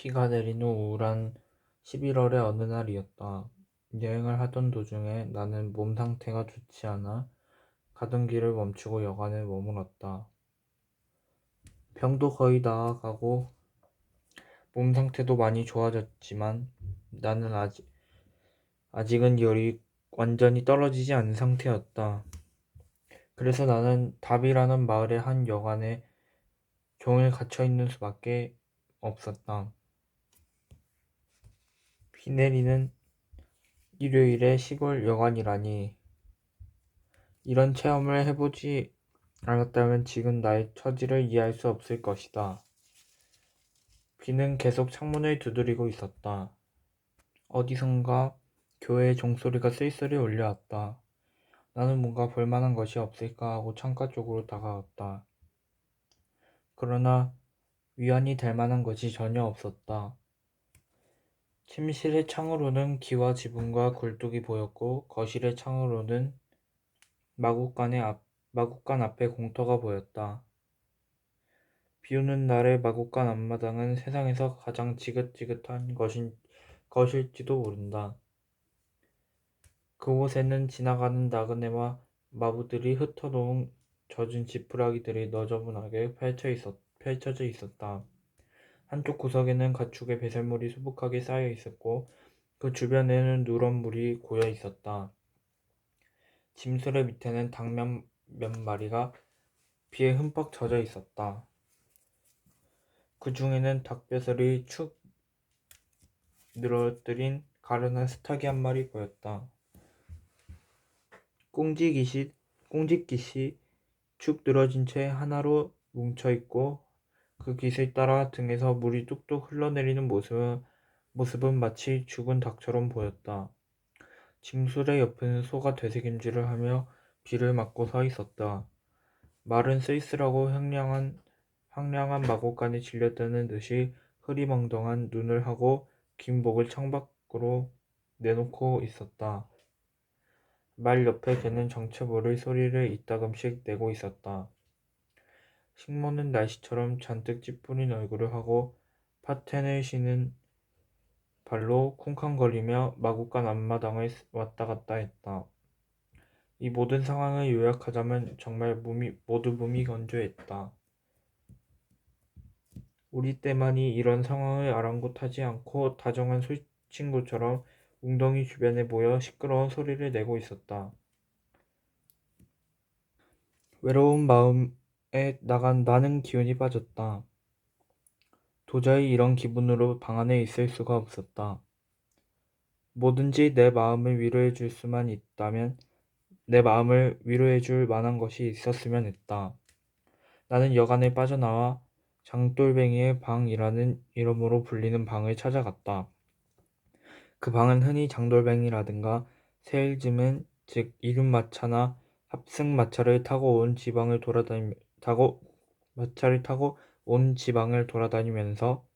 비가 내리는 우울한 11월의 어느 날이었다. 여행을 하던 도중에 나는 몸 상태가 좋지 않아 가던 길을 멈추고 여관에 머물렀다. 병도 거의 나아가고 몸 상태도 많이 좋아졌지만 나는 아직은 열이 완전히 떨어지지 않은 상태였다. 그래서 나는 답이라는 마을의 한 여관에 종일 갇혀 있는 수밖에 없었다. 비 내리는 일요일에 시골 여관이라니, 이런 체험을 해보지 않았다면 지금 나의 처지를 이해할 수 없을 것이다. 비는 계속 창문을 두드리고 있었다. 어디선가 교회의 종소리가 쓸쓸히 울려왔다. 나는 뭔가 볼만한 것이 없을까 하고 창가 쪽으로 다가갔다. 그러나 위안이 될 만한 것이 전혀 없었다. 침실의 창으로는 기와 지붕과 굴뚝이 보였고, 거실의 창으로는 마구간 앞에 공터가 보였다. 비 오는 날의 마구간 앞마당은 세상에서 가장 지긋지긋한 것일지도 모른다. 그곳에는 지나가는 나그네와 마부들이 흩어놓은 젖은 지푸라기들이 너저분하게 펼쳐져 있었다. 한쪽 구석에는 가축의 배설물이 수북하게 쌓여 있었고, 그 주변에는 누런 물이 고여 있었다. 짐수레 밑에는 닭 몇 마리가 비에 흠뻑 젖어 있었다. 그 중에는 닭뼈슬이 축 늘어뜨린 가련한 스타기 한 마리 보였다. 꽁짓깃이 축 늘어진 채 하나로 뭉쳐있고, 그 깃을 따라 등에서 물이 뚝뚝 흘러내리는 모습은 마치 죽은 닭처럼 보였다. 짐술의 옆에는 소가 되새김질을 하며 비를 맞고 서 있었다. 말은 쓸쓸하고 황량한 마곡간에 질렸다는 듯이 흐리멍덩한 눈을 하고 긴 목을 창밖으로 내놓고 있었다. 말 옆에 개는 정체 모를 소리를 이따금씩 내고 있었다. 식모는 날씨처럼 잔뜩 찌푸린 얼굴을 하고 파텐을 신은 발로 쿵쾅거리며 마구간 앞마당을 왔다 갔다 했다. 이 모든 상황을 요약하자면 정말 모두 무미건조했다. 우리 때만이 이런 상황을 아랑곳하지 않고 다정한 술친구처럼 웅덩이 주변에 모여 시끄러운 소리를 내고 있었다. 외로운 마음에 나간 나는 기운이 빠졌다. 도저히 이런 기분으로 방 안에 있을 수가 없었다. 뭐든지 내 마음을 위로해 줄 수만 있다면, 내 마음을 위로해 줄 만한 것이 있었으면 했다. 나는 여간에 빠져나와 장돌뱅이의 방이라는 이름으로 불리는 방을 찾아갔다. 그 방은 흔히 장돌뱅이라든가 세일즈맨, 즉 이륜마차나 합승마차를 타고 온 지방을 돌아다니면서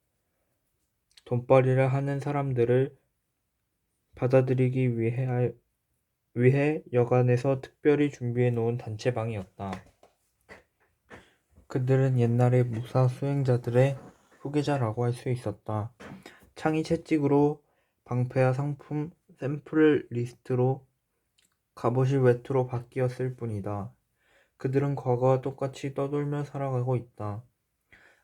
돈벌이를 하는 사람들을 받아들이기 위해 여관에서 특별히 준비해 놓은 단체방이었다. 그들은 옛날의 무사 수행자들의 후계자라고 할 수 있었다. 창이 채찍으로 방패와 상품 샘플 리스트로 갑옷이 외투로 바뀌었을 뿐이다. 그들은 과거와 똑같이 떠돌며 살아가고 있다.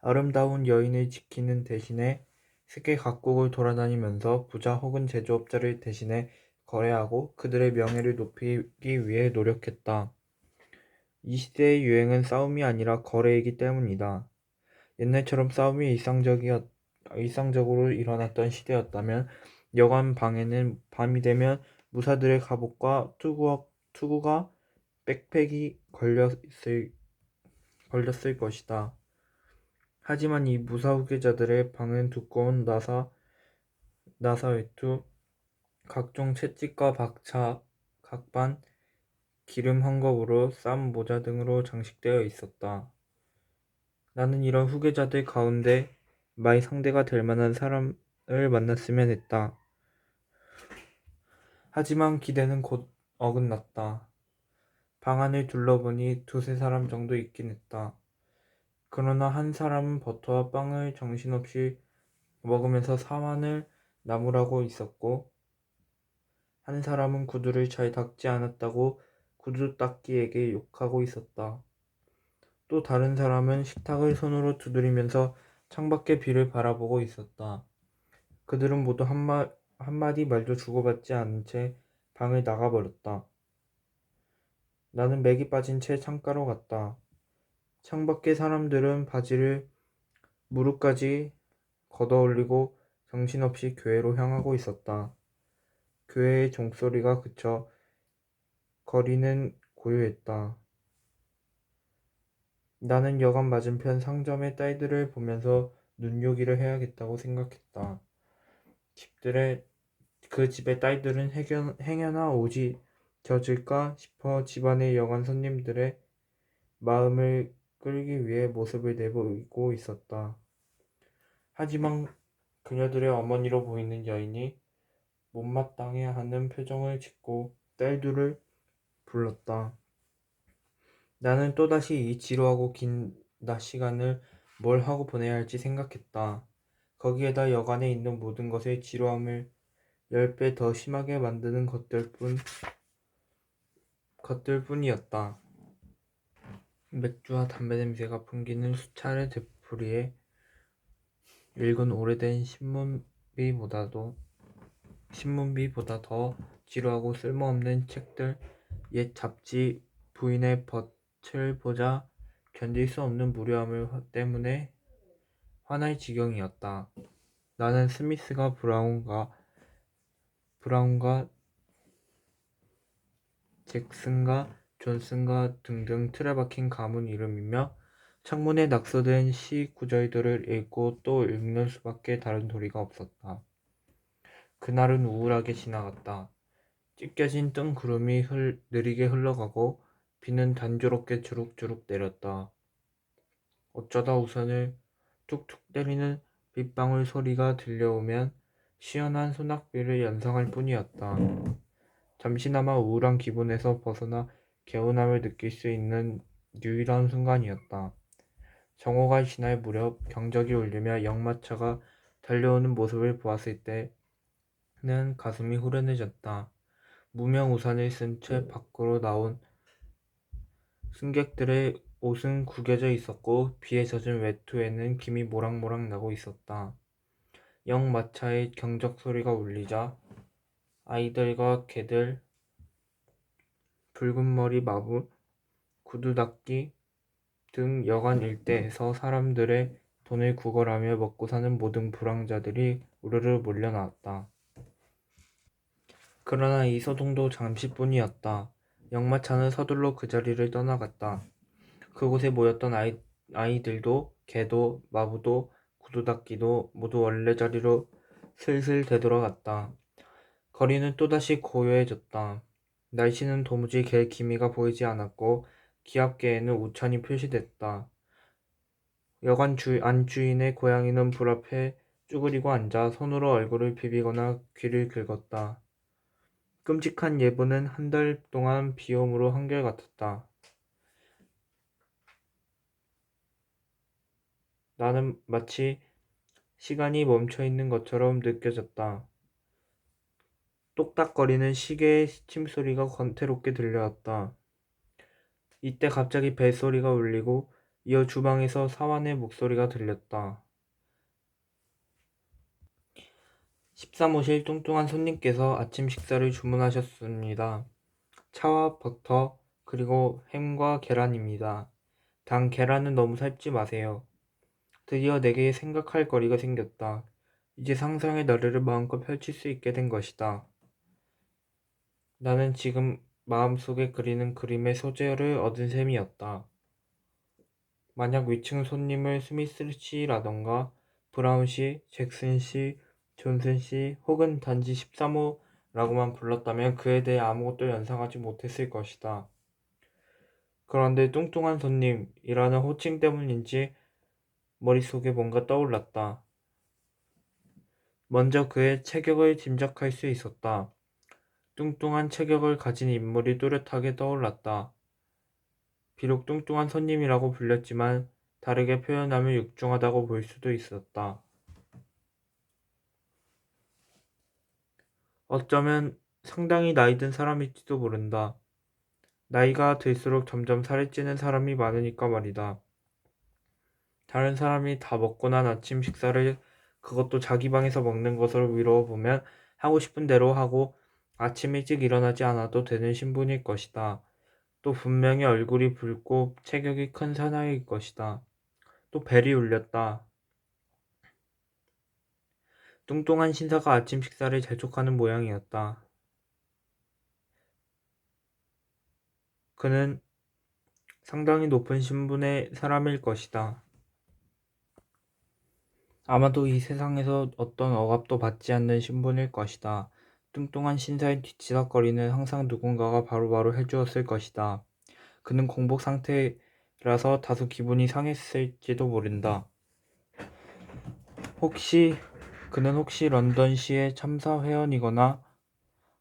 아름다운 여인을 지키는 대신에 세계 각국을 돌아다니면서 부자 혹은 제조업자를 대신해 거래하고 그들의 명예를 높이기 위해 노력했다. 이 시대의 유행은 싸움이 아니라 거래이기 때문이다. 옛날처럼 싸움이 일상적으로 일어났던 시대였다면 여관 방에는 밤이 되면 무사들의 갑옷과 투구가 백팩이 걸렸을 것이다. 하지만 이 무사 후계자들의 방은 두꺼운 나사 외투, 각종 채찍과 박차, 각반, 기름 한 kop으로 쌈 모자 등으로 장식되어 있었다. 나는 이런 후계자들 가운데 말 상대가 될 만한 사람을 만났으면 했다. 하지만 기대는 곧 어긋났다. 방 안을 둘러보니 두세 사람 정도 있긴 했다. 그러나 한 사람은 버터와 빵을 정신없이 먹으면서 사완을 나무라고 있었고, 한 사람은 구두를 잘 닦지 않았다고 구두 닦기에게 욕하고 있었다. 또 다른 사람은 식탁을 손으로 두드리면서 창밖의 비를 바라보고 있었다. 그들은 모두 한마디 말도 주고받지 않은 채 방을 나가버렸다. 나는 맥이 빠진 채 창가로 갔다. 창밖의 사람들은 바지를 무릎까지 걷어올리고 정신없이 교회로 향하고 있었다. 교회의 종소리가 그쳐 거리는 고요했다. 나는 여관 맞은편 상점의 딸들을 보면서 눈요기를 해야겠다고 생각했다. 그 집의 딸들은 행여나 옷이 젖을까 싶어 집안의 여관 손님들의 마음을 끌기 위해 모습을 내보이고 있었다. 하지만 그녀들의 어머니로 보이는 여인이 못마땅해하는 표정을 짓고 딸들을 불렀다. 나는 또다시 이 지루하고 긴 낮 시간을 뭘 하고 보내야 할지 생각했다. 거기에다 여관에 있는 모든 것의 지루함을 10배 더 심하게 만드는 것들뿐이었다. 맥주와 담배 냄새가 풍기는 수차례 되풀이에 읽은 오래된 신문비보다 더 지루하고 쓸모없는 책들, 옛 잡지, 부인의 볕을 보자 견딜 수 없는 무료함을 때문에 화날 지경이었다. 나는 스미스가 브라운과 잭슨과 존슨과 등등 틀에 박힌 가문 이름이며 창문에 낙서된 시 구절들을 읽고 또 읽는 수밖에 다른 도리가 없었다. 그날은 우울하게 지나갔다. 찢겨진 뜬 구름이 느리게 흘러가고 비는 단조롭게 주룩주룩 내렸다. 어쩌다 우산을 툭툭 때리는 빗방울 소리가 들려오면 시원한 소낙비를 연상할 뿐이었다. 잠시나마 우울한 기분에서 벗어나 개운함을 느낄 수 있는 유일한 순간이었다. 정오가 지날 무렵 경적이 울리며 역마차가 달려오는 모습을 보았을 때는 가슴이 후련해졌다. 무명 우산을 쓴 채 밖으로 나온 승객들의 옷은 구겨져 있었고 비에 젖은 외투에는 김이 모락모락 나고 있었다. 역마차의 경적 소리가 울리자 아이들과 개들, 붉은 머리 마부, 구두 닦기 등 여관 일대에서 사람들의 돈을 구걸하며 먹고 사는 모든 불황자들이 우르르 몰려 나왔다. 그러나 이 소동도 잠시뿐이었다. 역마차는 서둘러 그 자리를 떠나갔다. 그곳에 모였던 아이들도 개도 마부도 구두닦이도 모두 원래 자리로 슬슬 되돌아갔다. 거리는 또다시 고요해졌다. 날씨는 도무지 갤 기미가 보이지 않았고 기압계에는 우천이 표시됐다. 여관 안주인의 고양이는 불 앞에 쭈그리고 앉아 손으로 얼굴을 비비거나 귀를 긁었다. 끔찍한 예보는 한 달 동안 비옴으로 한결같았다. 나는 마치 시간이 멈춰있는 것처럼 느껴졌다. 똑딱거리는 시계의 시침소리가 권태롭게 들려왔다. 이때 갑자기 벨소리가 울리고 이어 주방에서 사환의 목소리가 들렸다. 13호실 뚱뚱한 손님께서 아침 식사를 주문하셨습니다. 차와 버터 그리고 햄과 계란입니다. 단 계란은 너무 삶지 마세요. 드디어 내게 생각할 거리가 생겼다. 이제 상상의 나래를 마음껏 펼칠 수 있게 된 것이다. 나는 지금 마음속에 그리는 그림의 소재를 얻은 셈이었다. 만약 위층 손님을 스미스 씨라던가 브라운 씨, 잭슨 씨, 존슨 씨 혹은 단지 13호라고만 불렀다면 그에 대해 아무것도 연상하지 못했을 것이다. 그런데 뚱뚱한 손님이라는 호칭 때문인지 머릿속에 뭔가 떠올랐다. 먼저 그의 체격을 짐작할 수 있었다. 뚱뚱한 체격을 가진 인물이 뚜렷하게 떠올랐다. 비록 뚱뚱한 손님이라고 불렸지만 다르게 표현하면 육중하다고 볼 수도 있었다. 어쩌면 상당히 나이 든 사람일지도 모른다. 나이가 들수록 점점 살이 찌는 사람이 많으니까 말이다. 다른 사람이 다 먹고 난 아침 식사를 그것도 자기 방에서 먹는 것으로 미루어 보면 하고 싶은 대로 하고 아침 일찍 일어나지 않아도 되는 신분일 것이다. 또 분명히 얼굴이 붉고 체격이 큰 사나이일 것이다. 또 벨이 울렸다. 뚱뚱한 신사가 아침 식사를 재촉하는 모양이었다. 그는 상당히 높은 신분의 사람일 것이다. 아마도 이 세상에서 어떤 억압도 받지 않는 신분일 것이다. 뚱뚱한 신사의 뒤치다거리는 항상 누군가가 바로바로 해주었을 것이다. 그는 공복 상태라서 다소 기분이 상했을지도 모른다. 그는 혹시 런던시의 참사 회원이거나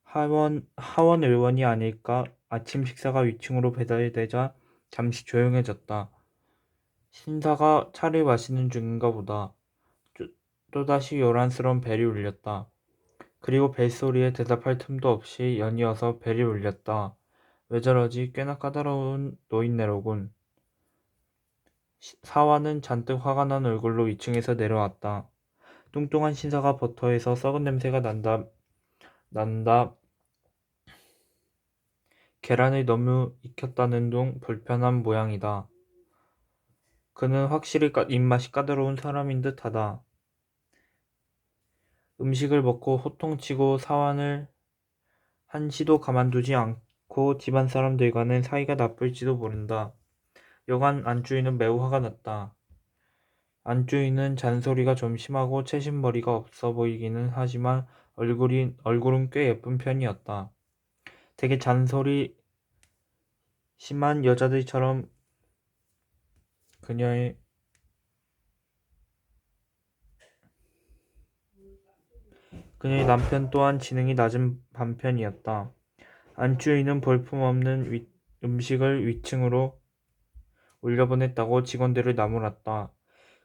하원 의원이 아닐까. 아침 식사가 위층으로 배달되자 잠시 조용해졌다. 신사가 차를 마시는 중인가 보다. 또다시 요란스러운 벨이 울렸다. 그리고 벨소리에 대답할 틈도 없이 연이어서 벨이 울렸다. 왜 저러지? 꽤나 까다로운 노인네로군. 사화는 잔뜩 화가 난 얼굴로 2층에서 내려왔다. 뚱뚱한 신사가 버터에서 썩은 냄새가 난다. 계란을 너무 익혔다는 둥 불편한 모양이다. 그는 확실히 입맛이 까다로운 사람인 듯하다. 음식을 먹고 호통치고 사완을 한시도 가만두지 않고 집안 사람들과는 사이가 나쁠지도 모른다. 여간 안주인은 매우 화가 났다. 안주인은 잔소리가 좀 심하고 채신머리가 없어 보이기는 하지만 얼굴은 꽤 예쁜 편이었다. 되게 잔소리 심한 여자들처럼 그녀의 남편 또한 지능이 낮은 반편이었다. 안주인은 볼품없는 음식을 위층으로 올려보냈다고 직원들을 나무랐다.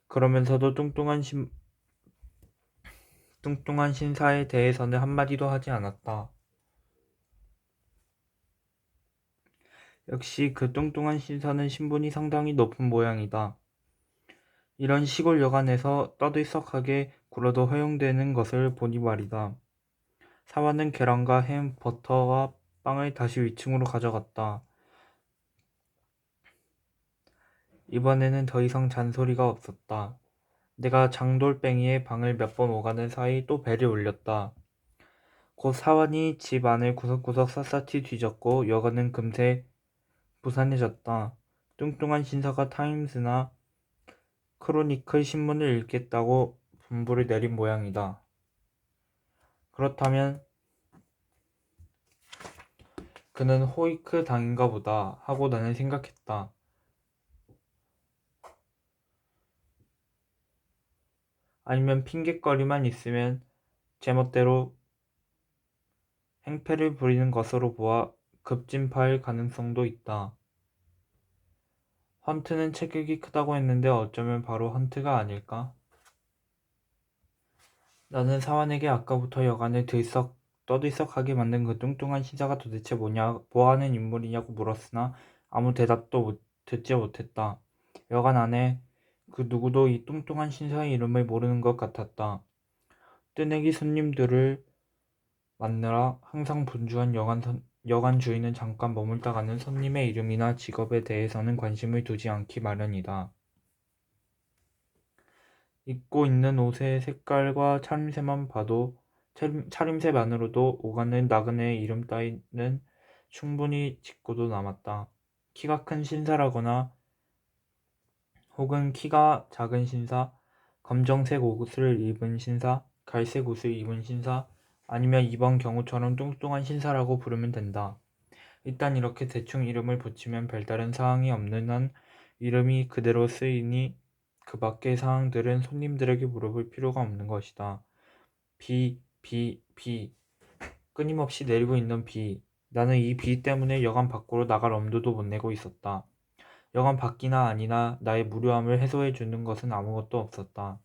그러면서도 뚱뚱한 신사에 대해서는 한마디도 하지 않았다. 역시 그 뚱뚱한 신사는 신분이 상당히 높은 모양이다. 이런 시골 여간에서 떠들썩하게 굴어도 허용되는 것을 보니 말이다. 사화는 계란과 햄, 버터와 빵을 다시 위층으로 가져갔다. 이번에는 더 이상 잔소리가 없었다. 내가 장돌뱅이의 방을 몇 번 오가는 사이 또 벨이 울렸다. 곧 사환이 집 안을 구석구석 샅샅이 뒤졌고 여간은 금세 부산해졌다. 뚱뚱한 신사가 타임스나 크로니클 신문을 읽겠다고 분부를 내린 모양이다. 그렇다면 그는 호이크 당인가 보다 하고 나는 생각했다. 아니면 핑곗거리만 있으면 제멋대로 행패를 부리는 것으로 보아 급진파일 가능성도 있다. 헌트는 체격이 크다고 했는데 어쩌면 바로 헌트가 아닐까? 나는 사환에게 아까부터 여간을 떠들썩하게 만든 그 뚱뚱한 신사가 도대체 뭐하는 인물이냐고 물었으나 아무 대답도 듣지 못했다. 여간 안에 그 누구도 이 뚱뚱한 신사의 이름을 모르는 것 같았다. 뜨내기 손님들을 만나라 항상 분주한 여관 주인은 잠깐 머물다 가는 손님의 이름이나 직업에 대해서는 관심을 두지 않기 마련이다. 입고 있는 옷의 색깔과 차림새만으로도 오가는 나그네의 이름 따위는 충분히 짚고도 남았다. 키가 큰 신사라거나 혹은 키가 작은 신사, 검정색 옷을 입은 신사, 갈색 옷을 입은 신사, 아니면 이번 경우처럼 뚱뚱한 신사라고 부르면 된다. 일단 이렇게 대충 이름을 붙이면 별다른 사항이 없는 한 이름이 그대로 쓰이니 그 밖의 사항들은 손님들에게 물어볼 필요가 없는 것이다. 비. 끊임없이 내리고 있는 비. 나는 이 비 때문에 여관 밖으로 나갈 엄두도 못 내고 있었다. 여관 밖이나 아니나 나의 무료함을 해소해 주는 것은 아무것도 없었다.